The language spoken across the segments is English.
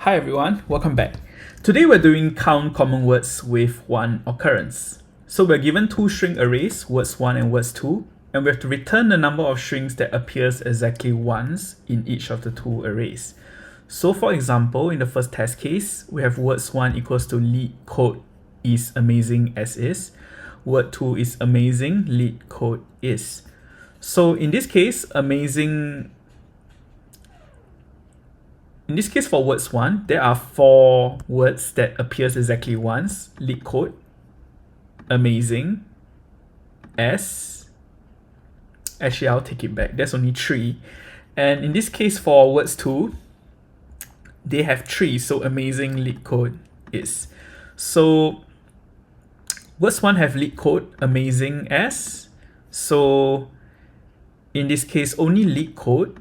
Hi everyone, welcome back. Today we're doing count common words with one occurrence. So we're given two string arrays, words 1 and words 2, and we have to return the number of strings that appears exactly once in each of the two arrays. So for example, in the first test case, we have words 1 equals to Leetcode is amazing as is. Word 2 is amazing, Leetcode is. So in this case, in this case, for words 1, there are 4 words that appears exactly once. Leetcode, amazing, as. Actually, I'll take it back. There's only 3. And in this case, for words 2, they have 3. So amazing, Leetcode is. So words 1 have Leetcode, amazing, as. So in this case, only Leetcode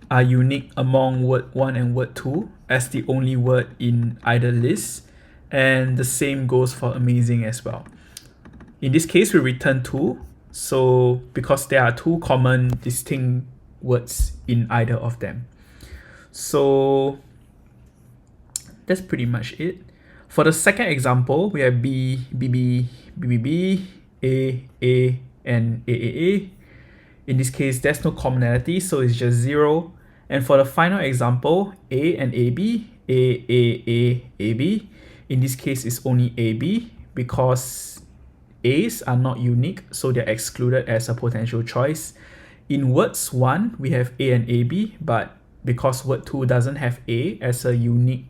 are unique among word 1 and word 2 as the only word in either list, and the same goes for amazing as well. In this case, we return 2, so because there are 2 common distinct words in either of them. So that's pretty much it. For the second example, we have B, BB, BBB, A, and A. In this case, there's no commonality, so it's just 0. And for the final example, A and AB, AB. In this case, it's only AB because A's are not unique, so they're excluded as a potential choice. In words 1, we have A and AB, but because word 2 doesn't have A as a unique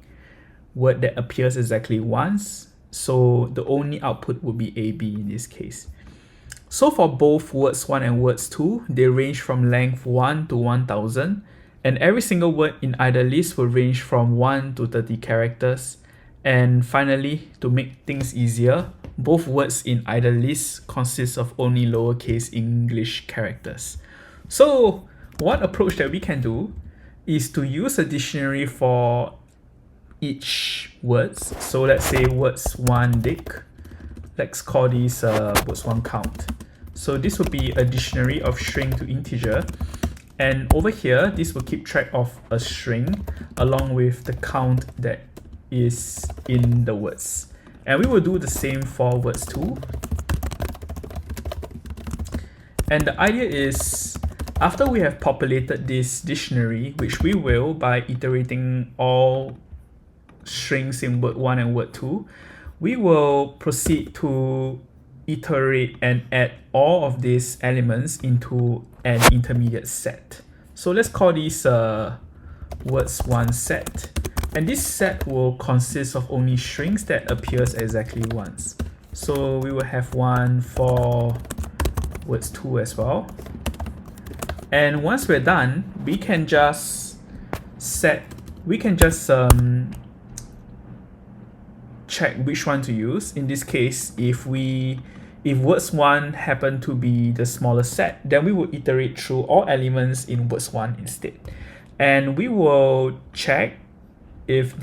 word that appears exactly once, so the only output would be AB in this case. So for both words 1 and words 2, they range from length 1 to 1000, and every single word in either list will range from 1 to 30 characters. And finally, to make things easier, both words in either list consist of only lowercase English characters. So one approach that we can do is to use a dictionary for each words. So let's say words 1 dick. Let's call these words 1 count. So this will be a dictionary of string to integer. And over here, this will keep track of a string along with the count that is in the words. And we will do the same for words 2. And the idea is, after we have populated this dictionary, which we will by iterating all strings in word 1 and word 2, we will proceed to iterate and add all of these elements into an intermediate set. So let's call these words 1 set. And this set will consist of only strings that appears exactly once. So we will have one for words 2 as well. And once we're done, we can just check which one to use. In this case, if words 1 happen to be the smaller set, then we will iterate through all elements in words 1 instead. And we will check if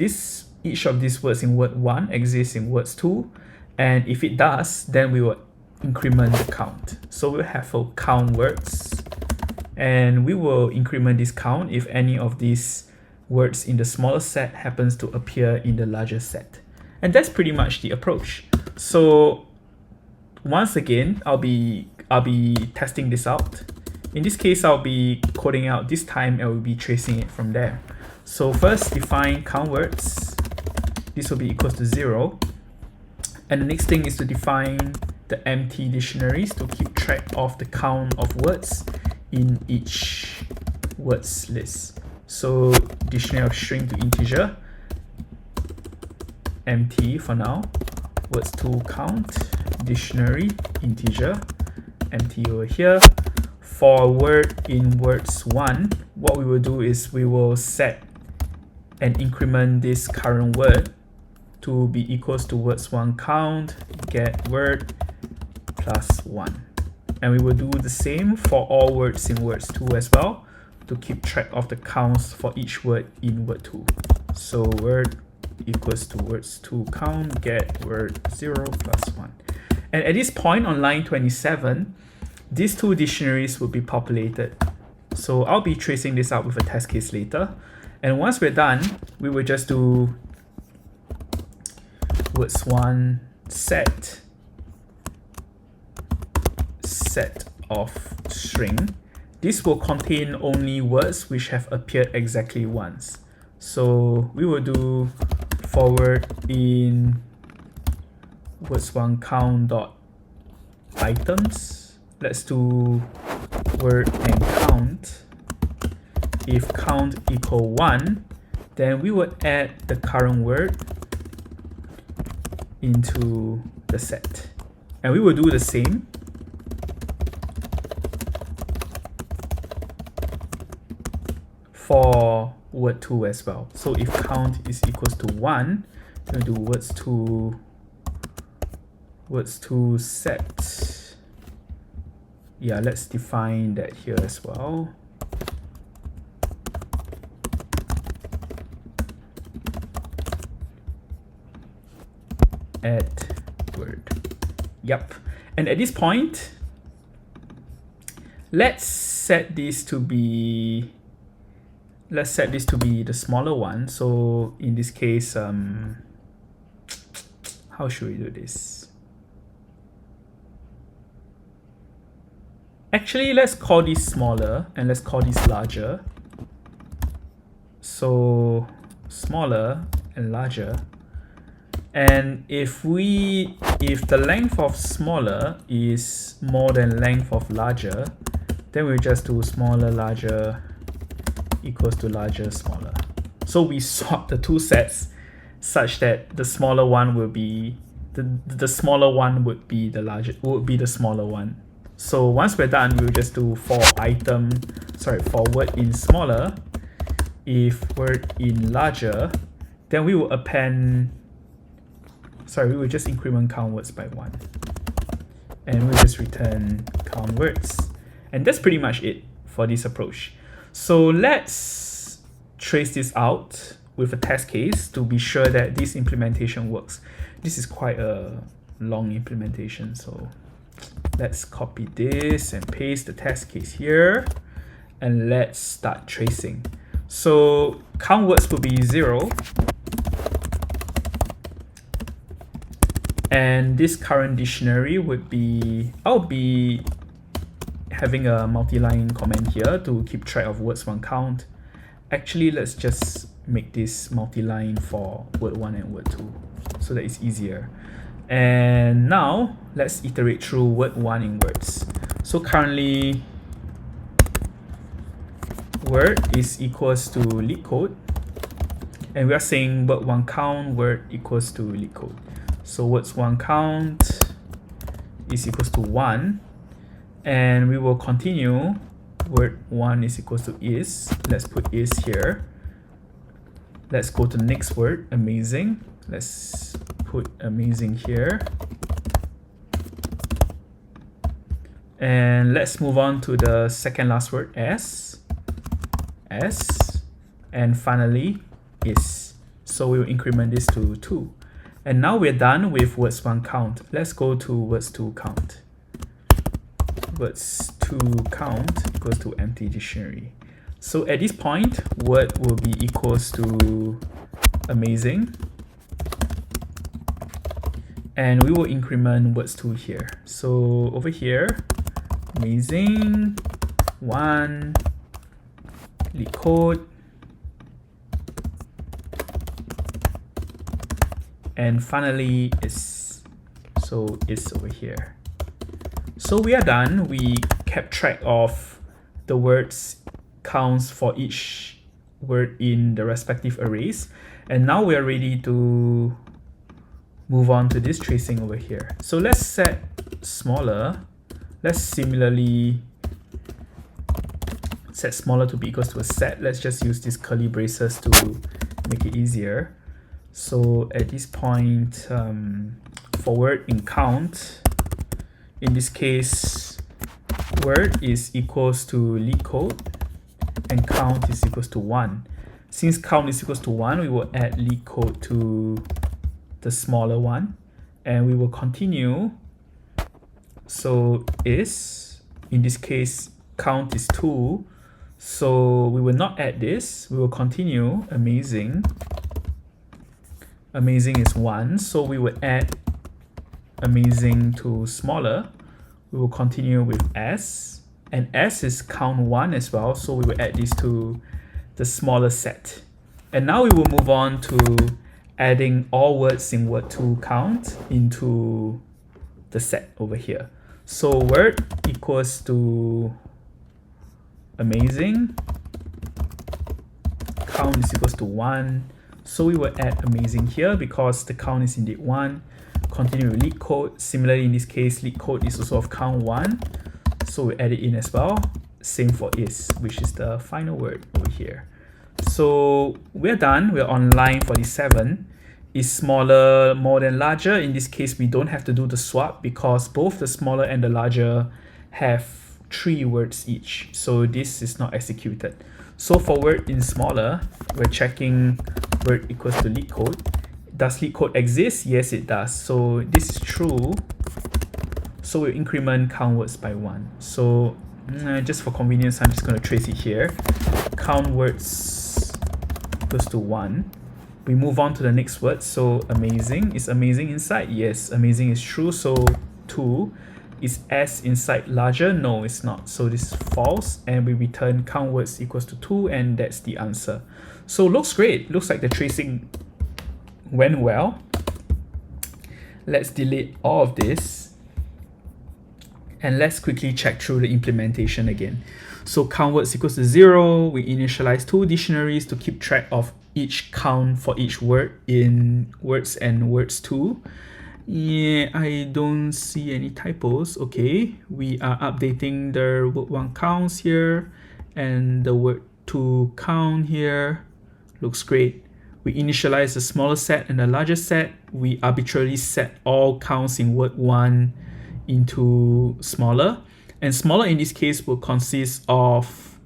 each of these words in word 1 exists in words 2. And if it does, then we will increment the count. So we'll have a count words, and we will increment this count if any of these words in the smaller set happens to appear in the larger set. And that's pretty much the approach. So once again, I'll be testing this out. In this case, I'll be coding out this time and we'll be tracing it from there. So first, define count words. This will be equals to 0. And the next thing is to define the empty dictionaries to keep track of the count of words in each words list. So dictionary of string to integer, empty for now. Words 2 count, dictionary, integer, empty over here. For a word in words 1, what we will do is we will set and increment this current word to be equals to words 1 count, get word plus 1. And we will do the same for all words in words 2 as well to keep track of the counts for each word in word 2. So word equals to words 2 count, get word 0 plus 1. And at this point on line 27, these two dictionaries will be populated. So I'll be tracing this out with a test case later. And once we're done, we will just do words1 set of string. This will contain only words which have appeared exactly once. So we will do forward in words1 count dot items. Let's do word and count. If count equal 1, then we would add the current word into the set. And we will do the same for word 2 as well. So if count is equals to 1, we'll do words 2 set. Yeah, let's define that here as well. Add word. Yep. And at this point, let's set this to be the smaller one. So in this case, how should we do this? Actually, let's call this smaller and let's call this larger. So smaller and larger. And if the length of smaller is more than length of larger, then we just do smaller, larger equals to larger, smaller. So we swap the two sets such that the smaller one will be the smaller one would be the smaller one. So once we're done, we'll just do for word in smaller, if word in larger, then we will append. We will just increment count words by 1. And we'll just return count words. And that's pretty much it for this approach. So let's trace this out with a test case to be sure that this implementation works. This is quite a long implementation, so let's copy this and paste the test case here. And let's start tracing. So count words will be 0. And this current dictionary would be, I'll be having a multi-line comment here to keep track of words1 count. Actually, let's just make this multi-line for word 1 and word 2 so that it's easier. And now let's iterate through word 1 in words. So currently word is equals to Leetcode, and we are saying word 1 count word equals to Leetcode. So words1 count is equals to 1, and we will continue word 1 is equals to is. Let's put is here. Let's go to the next word, amazing. Let's put amazing here. And let's move on to the second last word, s, and finally is. So we will increment this to 2. And now we're done with words1 count. Let's go to words2 count. Words2 count equals to empty dictionary. So at this point, word will be equals to amazing. And we will increment words2 here. So over here, amazing, 1, Leetcode, and finally is. So it's over here. So we are done. We kept track of the words counts for each word in the respective arrays, and now we are ready to move on to this tracing over here. So let's set smaller. Let's similarly set smaller to be equals to a set. Let's just use these curly braces to make it easier. So at this point, for word in count, in this case, word is equals to Leetcode and count is equals to 1. Since count is equals to 1, we will add Leetcode to the smaller one, and we will continue. So is, in this case, count is 2. So we will not add this. We will continue amazing. Amazing is 1. So we will add amazing to smaller. We will continue with S. And S is count 1 as well. So we will add this to the smaller set. And now we will move on to adding all words in word2 count into the set over here. So word equals to amazing. Count is equals to 1. So we will add amazing here because the count is indeed 1. Continue with Leetcode. Similarly, in this case, Leetcode is also of count 1. So we add it in as well. Same for is, which is the final word over here. So we're done. We're on line 47. Is smaller more than larger? In this case, we don't have to do the swap because both the smaller and the larger have 3 words each. So this is not executed. So for word in smaller, we're checking word equals to Leetcode. Does Leetcode exist? Yes, it does. So this is true. So we'll increment count words by 1. So just for convenience, I'm just going to trace it here. Count words equals to 1. We move on to the next word. So amazing. Is amazing inside? Yes, amazing is true. So 2. Is S inside larger? No, it's not. So this is false. And we return count words equals to 2. And that's the answer. So looks great. Looks like the tracing went well. Let's delete all of this. And let's quickly check through the implementation again. So count words equals to 0. We initialize 2 dictionaries to keep track of each count for each word in words and words 2. Yeah, I don't see any typos. Okay, we are updating the word 1 counts here and the word 2 count here. Looks great. We initialize the smaller set and the larger set. We arbitrarily set all counts in word 1 into smaller. And smaller in this case will consist of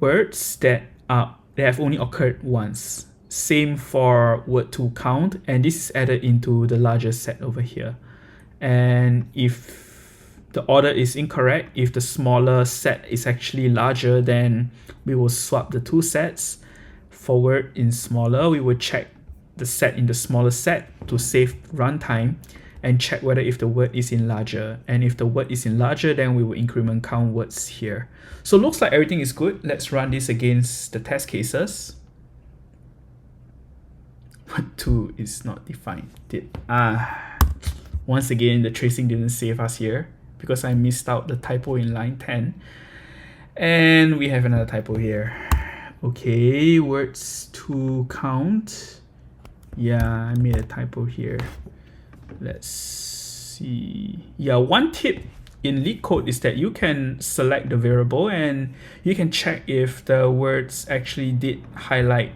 words that have only occurred once. Same for word 2 count, and this is added into the larger set over here. And if the order is incorrect, if the smaller set is actually larger, then we will swap the 2 sets. For word in smaller, we will check the set in the smaller set to save runtime and check whether if the word is in larger. And if the word is in larger, then we will increment count words here. So looks like everything is good. Let's run this against the test cases. Word 2 is not defined. Once again, the tracing didn't save us here because I missed out the typo in line 10. And we have another typo here. Okay, words 2 count. Yeah, I made a typo here. Let's see. Yeah, one tip in Leetcode is that you can select the variable and you can check if the words actually did highlight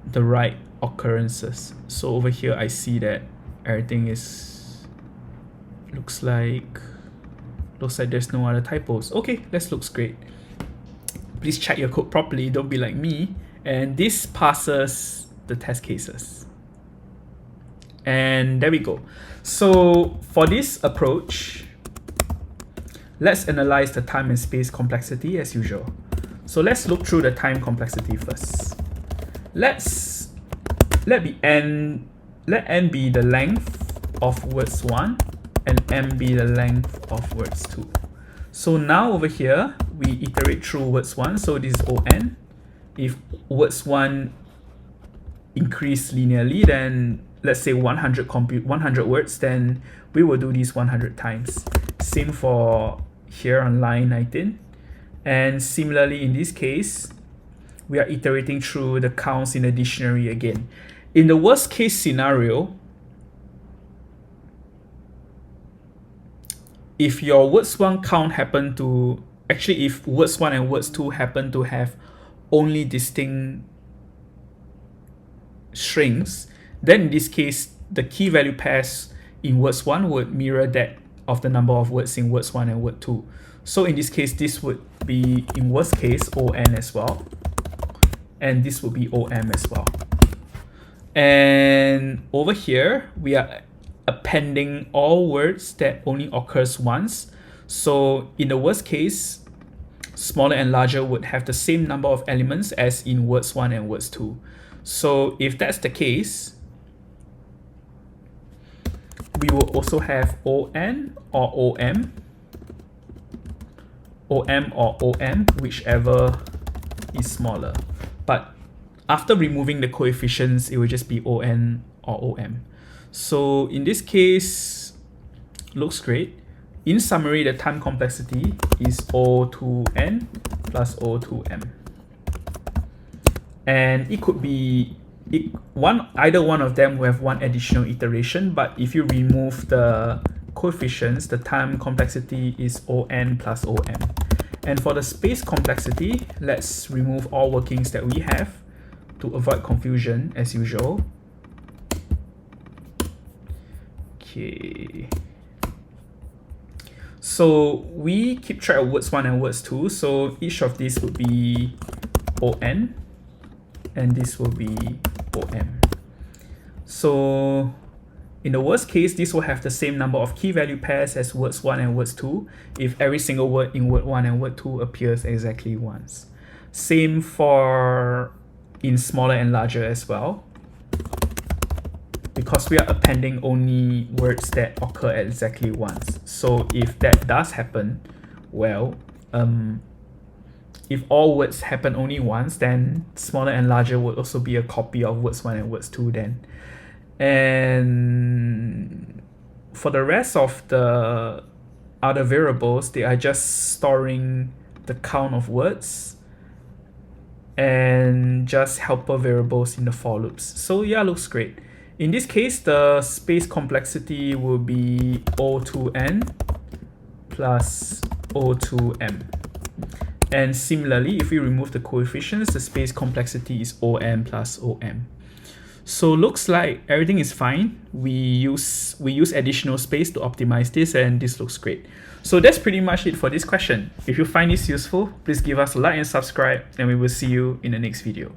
the right occurrences. So over here, I see that everything is looks like there's no other typos. Okay, that looks great. Please check your code properly. Don't be like me. And this passes the test cases. And there we go. So for this approach, let's analyze the time and space complexity as usual. So let's look through the time complexity first. Let n be the length of words 1 and m be the length of words 2. So now over here, we iterate through words 1. So this is on. If words 1 increase linearly, then let's say 100 words, then we will do this 100 times. Same for here on line 19. And similarly, in this case, we are iterating through the counts in the dictionary again. In the worst case scenario, if your words 1 count happen to, actually if words 1 and words 2 happen to have only distinct strings, then in this case, the key value pairs in words 1 would mirror that of the number of words in words 1 and word 2. So in this case, this would be, in worst case, on as well. And this would be om as well. And over here, we are appending all words that only occurs once. So in the worst case, smaller and larger would have the same number of elements as in words 1 and words 2. So if that's the case, we will also have ON or OM, OM or OM, whichever is smaller. But after removing the coefficients, it will just be ON or OM. So in this case, looks great. In summary, the time complexity is O2N plus O2M. And it could be either one of them will have one additional iteration, but if you remove the coefficients, the time complexity is ON plus OM. And for the space complexity, let's remove all workings that we have to avoid confusion as usual. Okay. So we keep track of words 1 and words 2. So each of these would be ON and this will be OM. So in the worst case, this will have the same number of key value pairs as words 1 and words 2 if every single word in word 1 and word 2 appears exactly once. Same for in smaller and larger as well, because we are appending only words that occur exactly once. So if that does happen, well, if all words happen only once, then smaller and larger would also be a copy of words 1 and words 2 then. And for the rest of the other variables, they are just storing the count of words and just helper variables in the for loops. So yeah, looks great. In this case, the space complexity will be O2N plus O2M. And similarly, if we remove the coefficients, the space complexity is OM plus OM. So looks like everything is fine. We use additional space to optimize this, and this looks great. So that's pretty much it for this question. If you find this useful, please give us a like and subscribe, and we will see you in the next video.